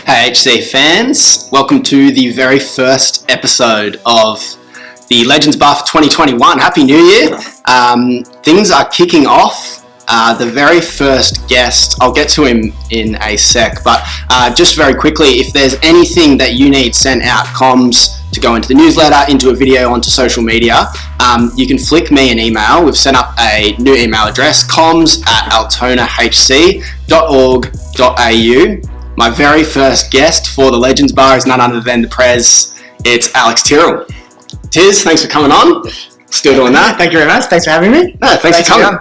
Hey AHC fans, welcome to the very first episode of the Legends Bar for 2021. Happy New Year. Things are kicking off. The very first guest, I'll get to him in a sec, but just very quickly, if there's anything that you need sent out, comms, to go into the newsletter, into a video, onto social media, you can flick me an email. We've set up a new email address, comms@altonahc.org.au. My very first guest for the Legends Bar is none other than the Prez. It's Alex Tyrrell. Tiz, thanks for coming on. Still doing that. Thank you very much. Thanks for having me. No, thanks for coming.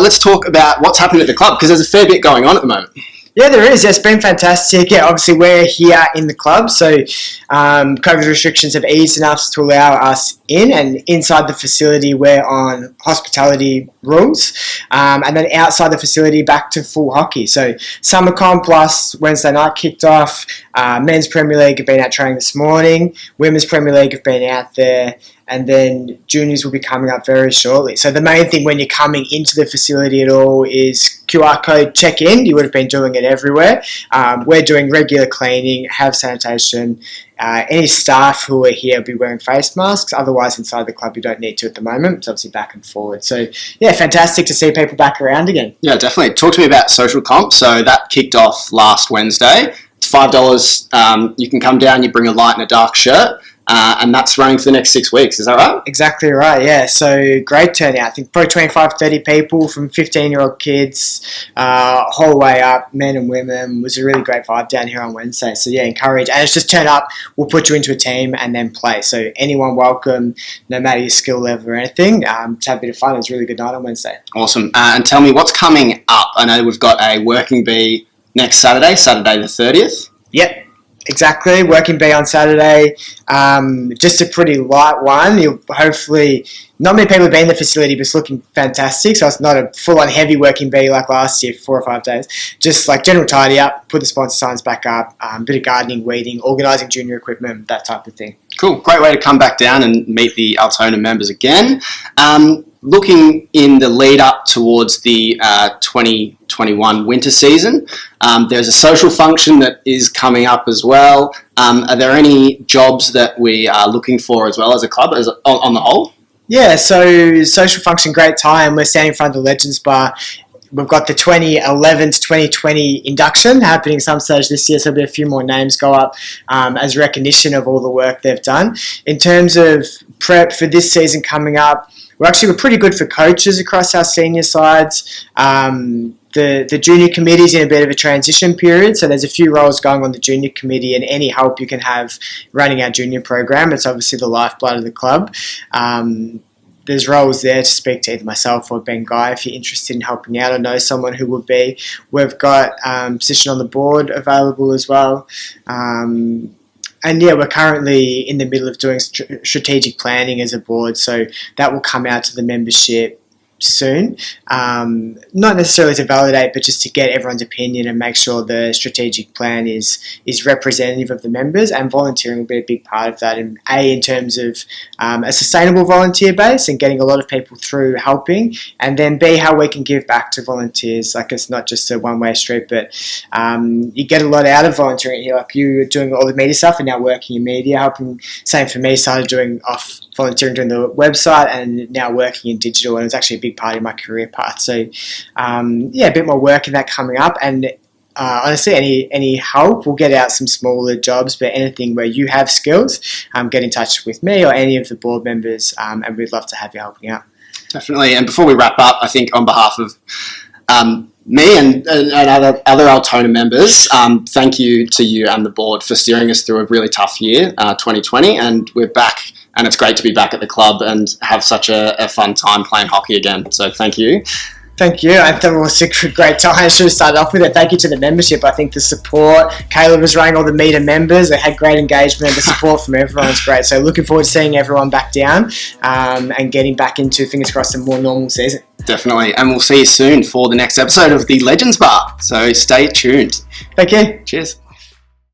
Let's talk about what's happening at the club, because there's a fair bit going on at the moment. Yeah, there is. Yeah, it's been fantastic. Yeah, obviously we're here in the club, so COVID restrictions have eased enough to allow us in, and inside the facility we're on hospitality rules, and then outside the facility back to full hockey. So Summer Comp plus Wednesday night kicked off. Men's Premier League have been out training this morning. Women's Premier League have been out there. And then juniors will be coming up very shortly. So the main thing when you're coming into the facility at all is QR code check-in. You would have been doing it everywhere. We're doing regular cleaning, have sanitation. Any staff who are here will be wearing face masks. Otherwise, inside the club, you don't need to at the moment. It's obviously back and forward. So, yeah, fantastic to see people back around again. Yeah, definitely. Talk to me about social comp. So that kicked off last Wednesday. It's $5. You can come down, you bring a light and a dark shirt. And that's running for the next 6 weeks, is that right? Exactly right, yeah. So great turnout. I think probably 25, 30 people from 15-year-old kids, whole way up, men and women. It was a really great vibe down here on Wednesday. So yeah, encourage. And it's just turn up, we'll put you into a team and then play. So anyone welcome, no matter your skill level or anything, to have a bit of fun. It was a really good night on Wednesday. Awesome. And tell me, what's coming up? I know we've got a working bee next Saturday the 30th. Yep. Exactly, working bee on Saturday, just a pretty light one. You'll hopefully, not many people have been in the facility, but it's looking fantastic. So it's not a full-on heavy working bee like last year, 4 or 5 days. Just like general tidy up, put the sponsor signs back up, bit of gardening, weeding, organising junior equipment, that type of thing. Cool, great way to come back down and meet the Altona members again. Looking in the lead up towards the 2021 winter season, there's a social function that is coming up as well. Are there any jobs that we are looking for as well as a club on the whole? Yeah, so social function, great time. We're standing in front of the Legends Bar. We've got the 2011 to 2020 induction happening some stage this year, so there'll be a few more names go up as recognition of all the work they've done. In terms of prep for this season coming up, we're pretty good for coaches across our senior sides. The junior committee's in a bit of a transition period, so there's a few roles going on the junior committee, and any help you can have running our junior program. It's obviously the lifeblood of the club. There's roles there to speak to either myself or benjamintguy if you're interested in helping out or know someone who would be. We've got position on the board available as well. And yeah, we're currently in the middle of doing strategic planning as a board, so that will come out to the membership soon. Not necessarily to validate, but just to get everyone's opinion and make sure the strategic plan is representative of the members, and volunteering will be a big part of that. And in terms of a sustainable volunteer base and getting a lot of people through helping, and then B, how we can give back to volunteers. Like, it's not just a one-way street, but you get a lot out of volunteering here. Like, you were doing all the media stuff and now working in media, helping. Same for me, started doing volunteering doing the website and now working in digital, and it's actually a big part of my career path. So yeah, a bit more work in that coming up, and honestly, any help, we'll get out some smaller jobs, but anything where you have skills, get in touch with me or any of the board members, and we'd love to have you helping out. Definitely. And before we wrap up, I think on behalf of me and other Altona members, thank you to you and the board for steering us through a really tough year, 2020, and we're back. And it's great to be back at the club and have such a fun time playing hockey again. So thank you. Thank you. I thought it was a great time. I should have started off with it. Thank you to the membership. I think the support, Caleb was running all the meter members. They had great engagement. The support from everyone was great. So looking forward to seeing everyone back down and getting back into, fingers crossed, a more normal season. Definitely. And we'll see you soon for the next episode of the Legends Bar. So stay tuned. Thank you. Cheers.